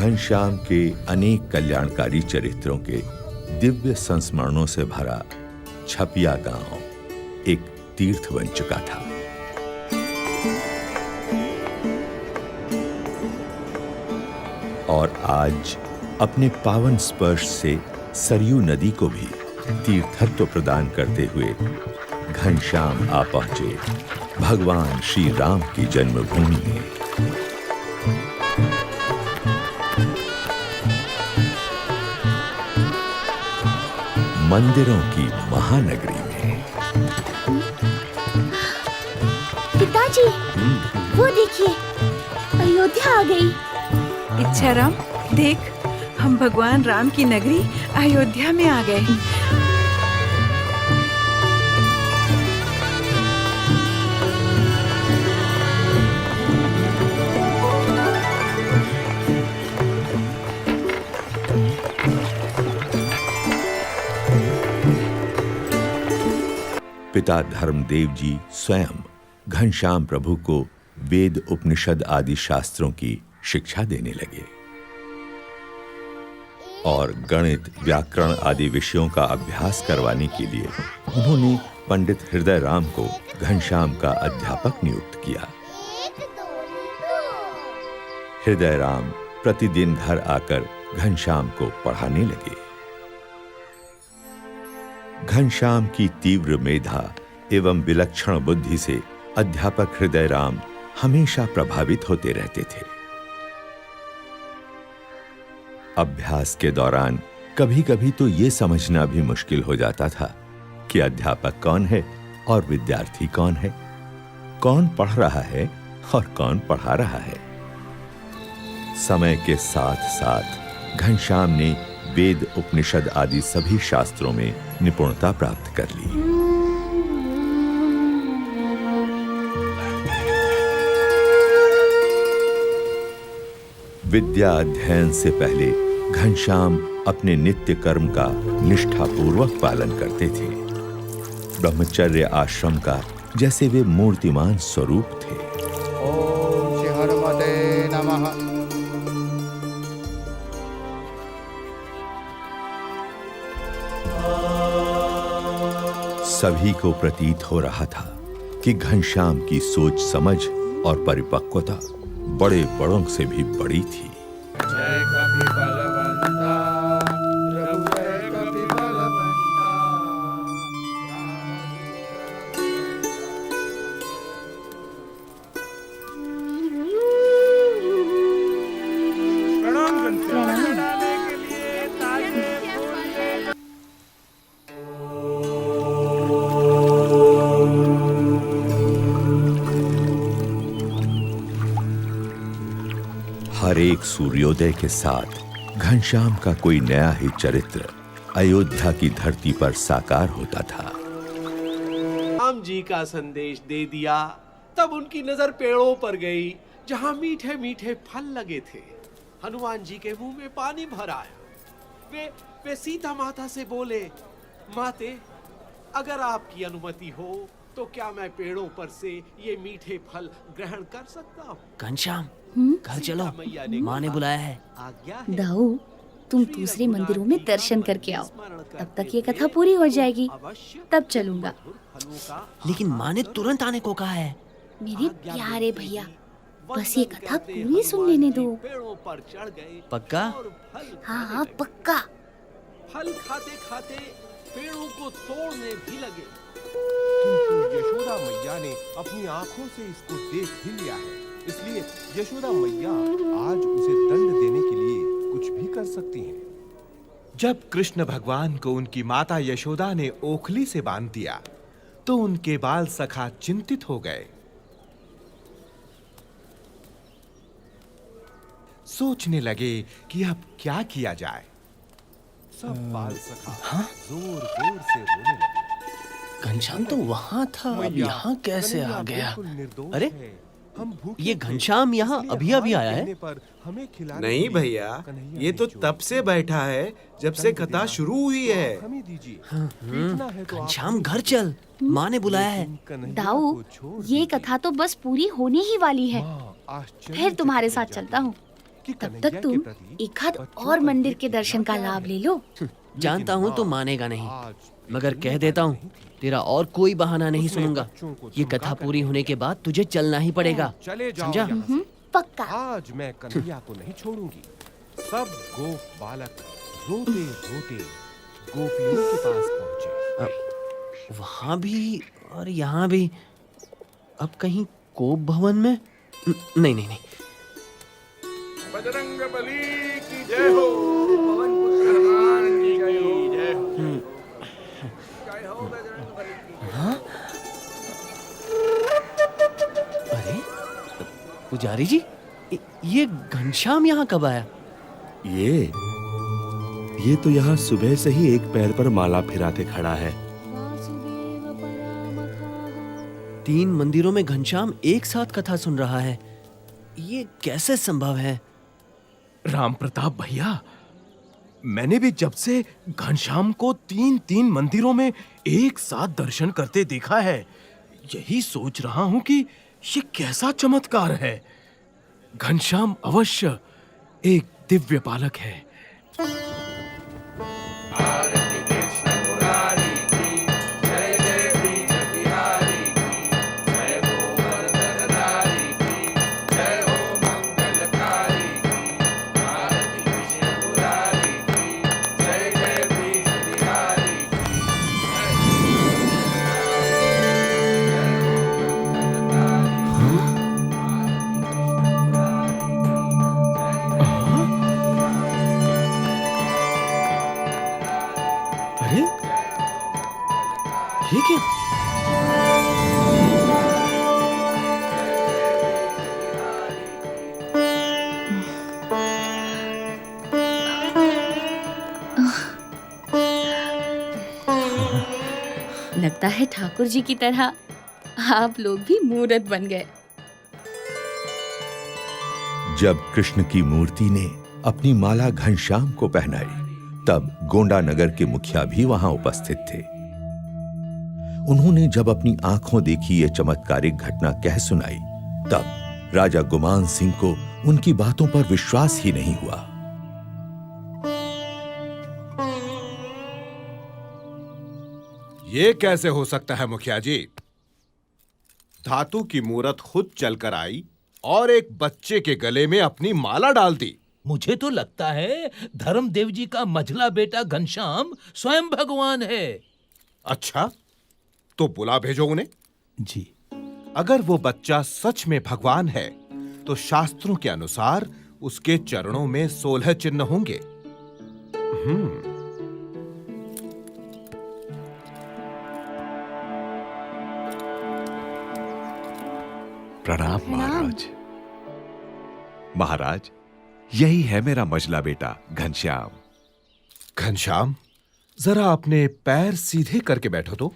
घनश्याम के अनेक कल्याणकारी चरित्रों के दिव्य संस्मरणों से भरा छपिया गांव एक तीर्थ बन चुका था। और आज अपने पावन स्पर्श से सरयू नदी को भी तीर्थत्व प्रदान करते हुए घनश्याम आ पहुंचे भगवान श्री राम की जन्मभूमि में। मंदिरों की महानगरी में। पिताजी, वो देखिए, अयोध्या आ गई। इच्छाराम, देख, हम भगवान राम की नगरी अयोध्या में आ गए। पिता धर्मदेव जी स्वयं घनश्याम प्रभु को वेद, उपनिषद आदि शास्त्रों की शिक्षा देने लगे और गणित, व्याकरण आदि विषयों का अभ्यास करवाने के लिए उन्होंने पंडित हृदय राम को घनश्याम का अध्यापक नियुक्त किया। हृदय राम प्रतिदिन घर आकर घनश्याम को पढ़ाने लगे। घनश्याम की तीव्र मेधा एवं विलक्षण बुद्धि से अध्यापक हृदय राम हमेशा प्रभावित होते रहते थे। अभ्यास के दौरान कभी-कभी तो यह समझना भी मुश्किल हो जाता था कि अध्यापक कौन है और विद्यार्थी कौन है, कौन पढ़ रहा है और कौन पढ़ा रहा है। समय के साथ-साथ घनश्याम ने वेद, उपनिषद आदि सभी शास्त्रों में निपुणता प्राप्त कर ली। विद्या अध्ययन से पहले घनश्याम अपने नित्य कर्म का निष्ठापूर्वक पालन करते थे। ब्रह्मचर्य आश्रम का जैसे वे मूर्तिमान स्वरूप थे। ओम श्री हनुमते नमः। सभी को प्रतीत हो रहा था कि घनश्याम की सोच समझ और परिपक्वता बड़े बड़ों से भी बड़ी थी। जय कपि बलवंता, प्रभु जय कपि बलवंता। प्रणाम घनश्याम। हर एक सूर्योदय के साथ घनश्याम का कोई नया ही चरित्र अयोध्या की धरती पर साकार होता था। राम जी का संदेश दे दिया, तब उनकी नजर पेड़ों पर गई जहां मीठे मीठे फल लगे थे। हनुमान जी के मुंह में पानी भर आया। वे सीता माता से बोले, माते, अगर आपकी अनुमति हो तो क्या मैं पेड़ों पर से ये मीठे फल ग्रहण कर सकता हूँ? घनश्याम, घर चलो, माँ ने बुलाया है। आज्ञा है। दाऊ, तुम दूसरे मंदिरों में दर्शन करके आओ, तब तक ये कथा पूरी हो जाएगी, तब चलूंगा। लेकिन माँ ने तुरंत आने को कहा है। मेरे प्यारे भैया, बस ये कथा पूरी सुन लेने दो। पेड़ों पर चढ़ गए। पक्का? हाँ हाँ पक्का। फल खाते खाते पेड़ों को तोड़ने भी लगे। किंतु यशोदा मैया ने अपनी आंखों से इसको देख भी लिया है, इसलिए यशोदा मैया आज उसे दंड देने के लिए कुछ भी कर सकती हैं। जब कृष्ण भगवान को उनकी माता यशोदा ने ओखली से बांध दिया, तो उनके बाल सखा चिंतित हो गए। सोचने लगे कि अब क्या किया जाए। सब बाल सखा जोर-जोर से रोने लगे। घनश्याम तो वहाँ था, अब यहाँ कैसे आ गया? अरे, हम ये घनश्याम यहाँ अभी अभी आया है? नहीं भैया, ये तो तब से बैठा है जब से कथा शुरू हुई है। घनश्याम, घर चल, माँ ने बुलाया है। दाऊ, ये कथा तो बस पूरी होने ही वाली है, फिर तुम्हारे साथ चलता हूँ। कि तब कन्हैया तक के तुम प्रति एक आध बच्चों और का मंदिर ये के दर्शन का कितना लाभ प्यार ले है। लो। जानता हूँ तो मानेगा नहीं, आज मगर भी कह देता हूँ तेरा और कोई बहाना नहीं उसने सुनूंगा। बच्चों को ये धमका कथा कर पूरी दिया। होने के बाद तुझे चलना ही पड़ेगा, चले जाओ समझा? यहाँ से। पक्का। आज मैं कन्हैया को नहीं छोड़ूंगी। सब गोप बालक रोते रोते गोपियों के पास पहुंचे। वहाँ भी और यहाँ भी। अब कहीं कोप भवन में? नहीं नहीं नहीं। बजरंग बली की जय हो, पवन पुत्र हनुमान की जय हो। जय हो बजरंग बली की। अरे पुजारी जी, ये घनश्याम यहाँ कब आया? ये तो यहाँ सुबह से ही एक पैर पर माला फिराते खड़ा है। 3 मंदिरों में घनश्याम एक साथ कथा सुन रहा है, ये कैसे संभव है? राम प्रताप भैया, मैंने भी जब से घनश्याम को 3 मंदिरों में एक साथ दर्शन करते देखा है, यही सोच रहा हूं कि ये कैसा चमत्कार है। घनश्याम अवश्य एक दिव्य बालक है। अरे ये क्या? लगता है ठाकुर जी की तरह आप लोग भी मूर्त बन गए। जब कृष्ण की मूर्ति ने अपनी माला घनश्याम को पहनाई, तब गोंडा नगर के मुखिया भी वहां उपस्थित थे। उन्होंने जब अपनी आंखों देखी ये चमत्कारिक घटना कह सुनाई, तब राजा गुमान सिंह को उनकी बातों पर विश्वास ही नहीं हुआ। ये कैसे हो सकता है मुखिया जी? धातु की मूरत खुद चलकर आई और एक बच्चे के गले में अपनी माला डाल दी। मुझे तो लगता है धर्मदेव जी का मझला बेटा घनश्याम स्वयं भगवान है। अच्छा, तो बुला भेजो उन्हें। जी। अगर वो बच्चा सच में भगवान है, तो शास्त्रों के अनुसार उसके चरणों में 16 चिन्ह होंगे। प्रणाम महाराज। महाराज, यही है मेरा मझला बेटा घनश्याम। घनश्याम, जरा अपने पैर सीधे करके बैठो तो।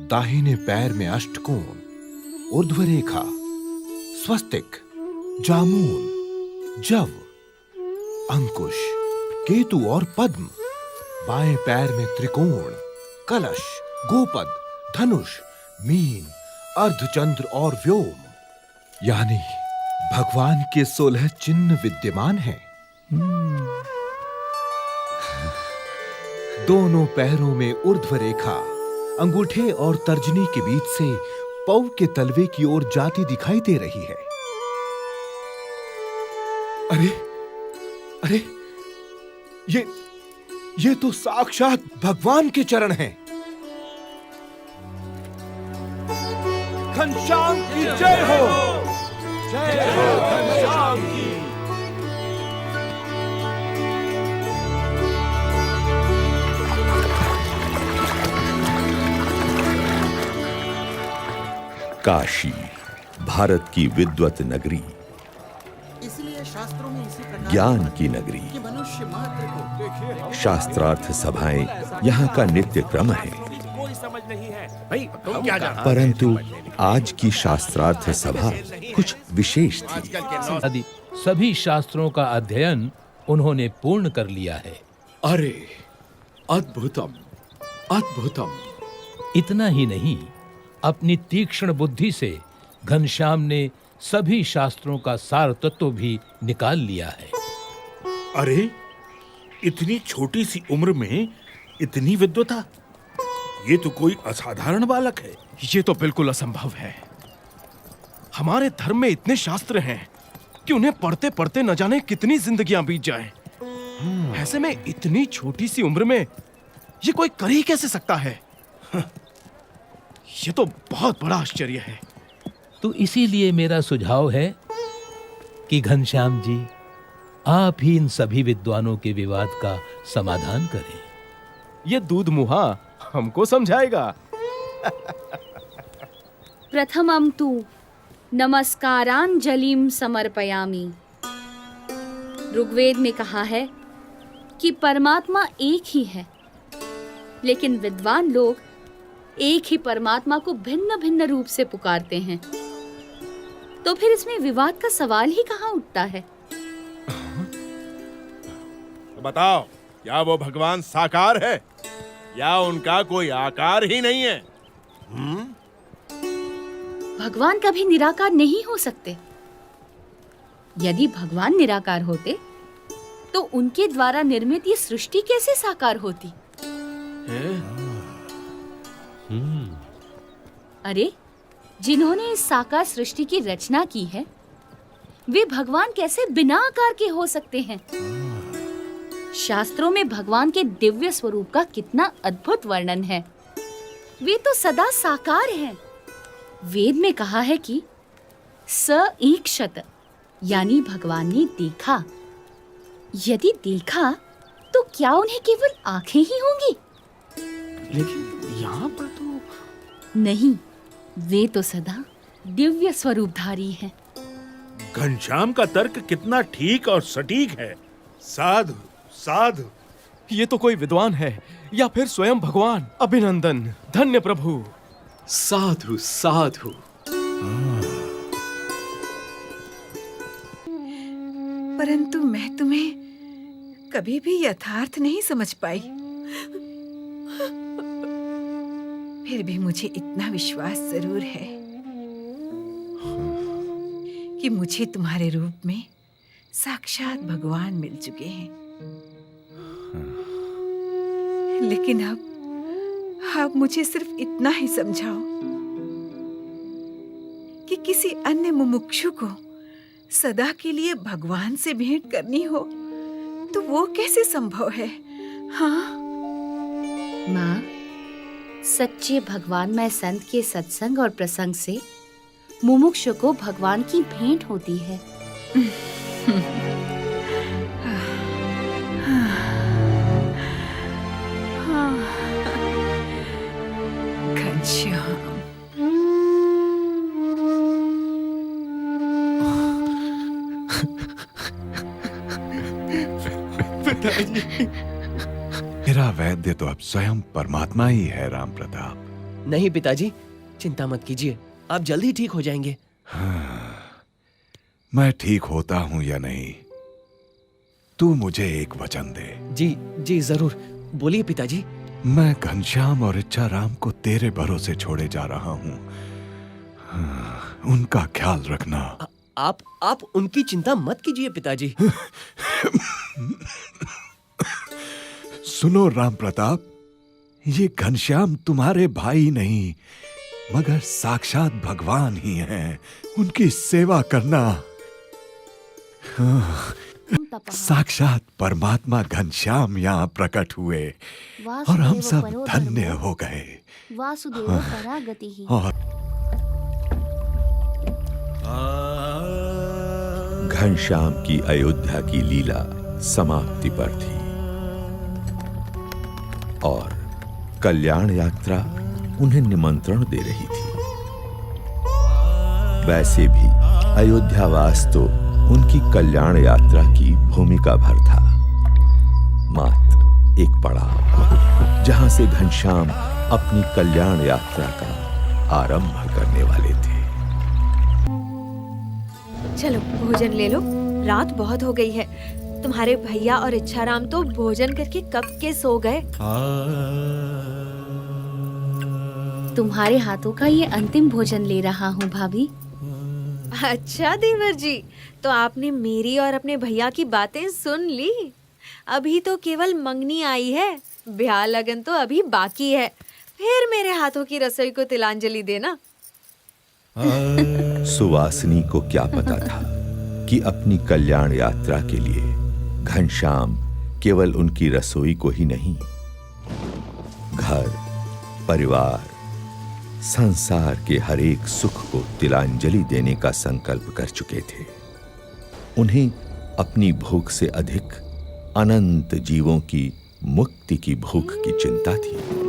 दाहिने पैर में अष्टकोण, ऊर्ध्व रेखा, स्वस्तिक, जामुन, जव, अंकुश, केतु और पद्म। बाएं पैर में त्रिकोण, कलश, गोपद, धनुष, मीन, अर्धचंद्र और व्योम। यानी भगवान के 16 चिन्ह विद्यमान हैं। दोनों पैरों में ऊर्ध्व रेखा अंगूठे और तर्जनी के बीच से पौ के तलवे की ओर जाती दिखाई दे रही है। अरे अरे, ये तो साक्षात भगवान के चरण हैं। घनश्याम की जय हो, जय हो घनश्याम की। काशी, भारत की विद्वत नगरी, इसलिए शास्त्रों में इसी प्रकार ज्ञान की नगरी, कि मनुष्य मात्र को शास्त्रार्थ सभाएं यहाँ का नित्य क्रम है। कोई समझ नहीं है भाई, तुम क्या जानते हो? परंतु आज की शास्त्रार्थ सभा कुछ विशेष थी। सभी शास्त्रों का अध्ययन उन्होंने पूर्ण कर लिया है। अरे अद्भुतम, अद्भुतम। इतना ही नहीं, अपनी तीक्ष्ण बुद्धि से घनश्याम ने सभी शास्त्रों का सार तत्व भी निकाल लिया है। अरे, इतनी छोटी सी उम्र में इतनी विद्वता, ये तो कोई असाधारण बालक है। ये तो बिल्कुल असंभव है। हमारे धर्म में इतने शास्त्र हैं कि उन्हें पढ़ते पढ़ते न जाने कितनी जिंदगियां बीत जाएं। ऐसे में इतनी छोटी सी उम्र में ये कोई कर ही कैसे सकता है? ये तो बहुत बड़ा आश्चर्य है। तो इसीलिए मेरा सुझाव है कि घनश्याम जी, आप ही इन सभी विद्वानों के विवाद का समाधान करें। ये दूध मुहा हमको समझाएगा। प्रथमं तु नमस्कारांजलिम समर्पयामि। ऋग्वेद में कहा है कि परमात्मा एक ही है, लेकिन विद्वान लोग एक ही परमात्मा को भिन्न भिन्न रूप से पुकारते हैं। तो फिर इसमें विवाद का सवाल ही कहाँ उठता है? तो बताओ, क्या वो भगवान साकार है या उनका कोई आकार ही नहीं है? भगवान कभी निराकार नहीं हो सकते। यदि भगवान निराकार होते तो उनके द्वारा निर्मित ये सृष्टि कैसे साकार होती? अरे, जिन्होंने इस साकार सृष्टि की रचना की है, वे भगवान कैसे बिना आकार के हो सकते हैं? शास्त्रों में भगवान के दिव्य स्वरूप का कितना अद्भुत वर्णन है। वे तो सदा साकार हैं। वेद में कहा है कि स ईक्षत, यानी भगवान ने देखा। यदि देखा तो क्या उन्हें केवल आंखें ही होंगी? लेकिन यहाँ पर तो नहीं, वे तो सदा दिव्य स्वरूपधारी हैं। घनश्याम का तर्क कितना ठीक और सटीक है। साधु साधु। ये तो कोई विद्वान है या फिर स्वयं भगवान। अभिनंदन, धन्य प्रभु। साधु साधु। परंतु मैं तुम्हें कभी भी यथार्थ नहीं समझ पाई। फिर भी मुझे इतना विश्वास जरूर है कि मुझे तुम्हारे रूप में साक्षात भगवान मिल चुके हैं। लेकिन अब मुझे सिर्फ इतना ही समझाओ कि किसी अन्य मुमुक्षु को सदा के लिए भगवान से भेंट करनी हो तो वो कैसे संभव है? हाँ माँ, सच्चे भगवानमय संत के सत्संग और प्रसंग से मुमुक्षु को भगवान की भेंट होती है। घनश्याम, मेरा वैद्य तो अब स्वयं परमात्मा ही है, राम प्रताप। नहीं पिताजी, चिंता मत कीजिए, आप जल्दी ठीक हो जाएंगे। मैं ठीक होता हूं या नहीं, तू मुझे एक वचन दे। जी जी जरूर, बोलिए पिताजी। मैं घनश्याम और इच्छा राम को तेरे भरोसे छोड़े जा रहा हूं। उनका ख्याल रखना। आप उनकी चिंता मत कीजिए पिताजी। सुनो राम प्रताप, ये घनश्याम तुम्हारे भाई नहीं मगर साक्षात भगवान ही हैं। उनकी सेवा करना। साक्षात परमात्मा घनश्याम यहाँ प्रकट हुए और हम सब धन्य हो गए। वासुदेव परागतिः। और घनश्याम की अयोध्या की लीला समाप्ति पर थी और कल्याण यात्रा उन्हें निमंत्रण दे रही थी। वैसे भी अयोध्यावास तो उनकी कल्याण यात्रा की भूमिका भर था। मात्र एक पड़ाव जहां से घनश्याम अपनी कल्याण यात्रा का आरंभ करने वाले थे। चलो भोजन ले लो, रात बहुत हो गई है। तुम्हारे भैया और इच्छाराम तो भोजन करके कब के सो गए। तुम्हारे हाथों का ये अंतिम भोजन ले रहा हूँ भाभी। अच्छा देवर जी, तो आपने मेरी और अपने भैया की बातें सुन ली। अभी तो केवल मंगनी आई है, ब्याह लगन तो अभी बाकी है। फिर मेरे हाथों की रसोई को तिलांजलि देना। सुवासिनी को क्या पता था कि अपनी कल्याण यात्रा के लिए घनश्याम केवल उनकी रसोई को ही नहीं, घर, परिवार, संसार के हर एक सुख को तिलांजलि देने का संकल्प कर चुके थे। उन्हें अपनी भूख से अधिक अनंत जीवों की मुक्ति की भूख की चिंता थी।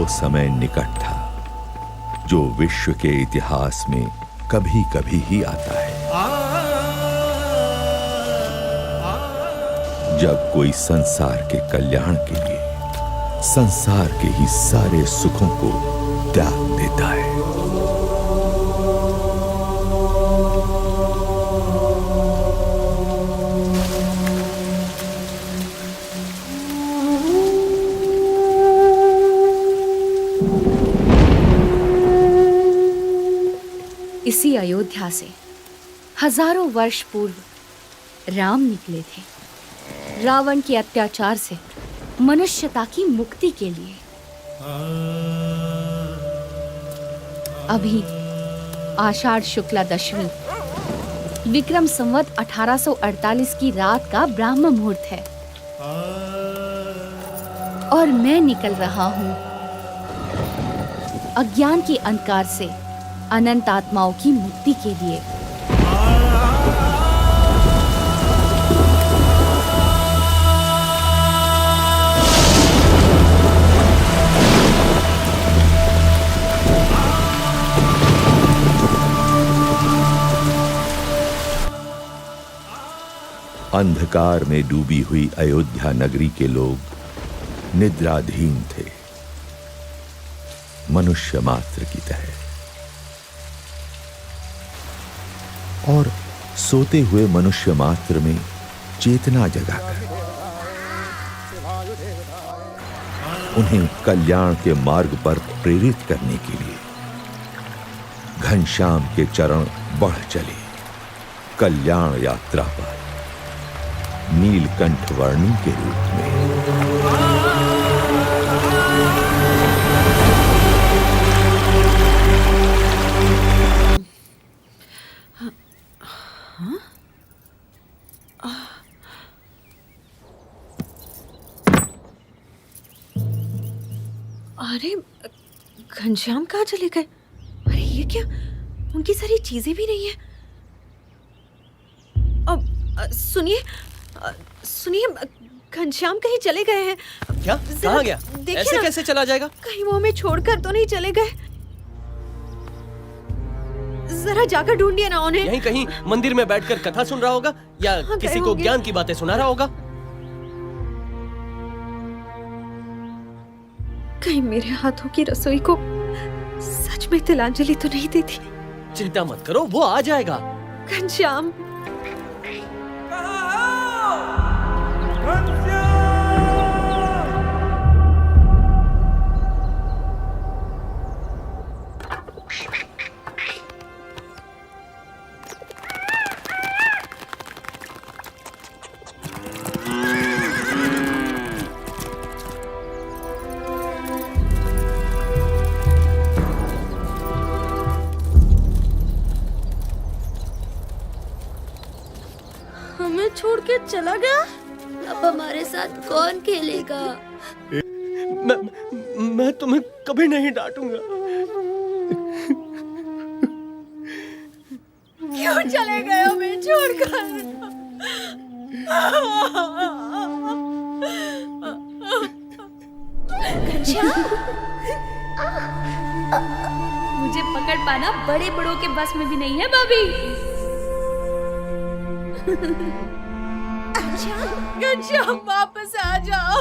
समय निकट था जो विश्व के इतिहास में कभी कभी ही आता है, जब कोई संसार के कल्याण के लिए संसार के ही सारे सुखों को त्याग देता है। इसी अयोध्या से हजारों वर्ष पूर्व राम निकले थे रावण के अत्याचार से मनुष्यता की मुक्ति के लिए। अभी आषाढ़ शुक्ला दशमी विक्रम संवत 1848 की रात का ब्राह्म मुहूर्त है और मैं निकल रहा हूँ अज्ञान के अंधकार से अनंत आत्माओं की मुक्ति के लिए। अंधकार में डूबी हुई अयोध्या नगरी के लोग निद्राधीन थे, मनुष्य मात्र की तरह, और सोते हुए मनुष्य मात्र में चेतना जगाकर उन्हें कल्याण के मार्ग पर प्रेरित करने के लिए घनश्याम के चरण बढ़ चले कल्याण यात्रा पर नीलकंठ वर्णी के रूप में। अरे घनश्याम कहाँ चले गए? अरे ये क्या, उनकी सारी चीजें भी नहीं है। अब सुनिए सुनिए, घनश्याम कहीं चले गए हैं क्या? कहाँ गया? ऐसे कैसे चला जाएगा? कहीं वो हमें छोड़कर तो नहीं चले गए? जरा जाकर ढूंढिए ना उन्हें। यहीं कहीं मंदिर में बैठकर कथा सुन रहा होगा या किसी को ज्ञान की बातें सुना रहा होगा। कहीं मेरे हाथों की रसोई को सच में तिलांजलि तो नहीं देती? चिंता मत करो, वो आ जाएगा। घनश्याम, हमें छोड़ के चला गया। अब हमारे साथ कौन खेलेगा? मैं तुम्हें कभी नहीं डांटूंगा। क्यों चले गए हमें छोड़कर? मुझे पकड़ पाना बड़े बड़ों के बस में भी नहीं है भाभी। घनश्याम वापस आ जाओ।